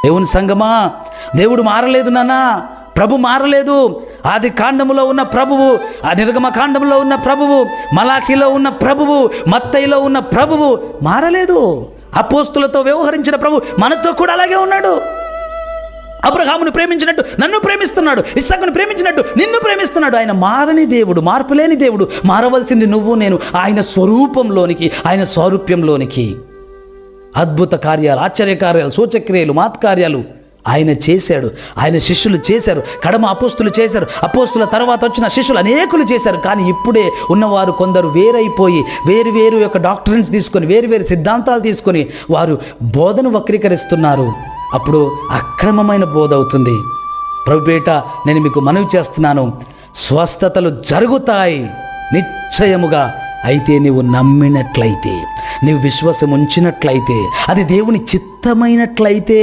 దేవుని సంగమా, దేవుడు మారలేదు నాన్న, ప్రభు మారలేదు. ఆది కాండములో ఉన్న ప్రభువు, ఆ నిర్గమ కాండములో ఉన్న ప్రభువు, మలాఖీలో ఉన్న ప్రభువు, మత్తయిలో ఉన్న ప్రభువు మారలేదు. అపోస్తులతో వ్యవహరించిన ప్రభు మనతో కూడా అలాగే ఉన్నాడు. అబ్రహామును ప్రేమించినట్టు నన్ను ప్రేమిస్తున్నాడు, ఇస్సాకును ప్రేమించినట్టు నిన్ను ప్రేమిస్తున్నాడు. ఆయన మారని దేవుడు, మార్పులేని దేవుడు. మారవలసింది నువ్వు నేను, ఆయన స్వరూపంలోనికి, ఆయన స్వారూప్యంలోనికి. అద్భుత కార్యాలు, ఆశ్చర్యకార్యాలు, సూచక్రియలు, మాత్కార్యాలు ఆయన చేశాడు. ఆయన శిష్యులు చేశారు. కడమ అపోస్తులు చేశారు. అపోస్తుల తర్వాత వచ్చిన శిష్యులు అనేకులు చేశారు. కానీ ఇప్పుడే ఉన్నవారు కొందరు వేరైపోయి వేరు యొక్క డాక్టరీన్స్ తీసుకొని, వేరు సిద్ధాంతాలు తీసుకొని వారు బోధను వక్రీకరిస్తున్నారు. అప్పుడు అక్రమమైన బోధ అవుతుంది. ప్రభుపేట నేను మీకు మనవి చేస్తున్నాను, స్వస్థతలు జరుగుతాయి నిశ్చయముగా. అయితే నీవు నమ్మినట్లయితే, నీవు విశ్వాసం ఉంచినట్లయితే, అది దేవుని చిత్తమైనట్లయితే.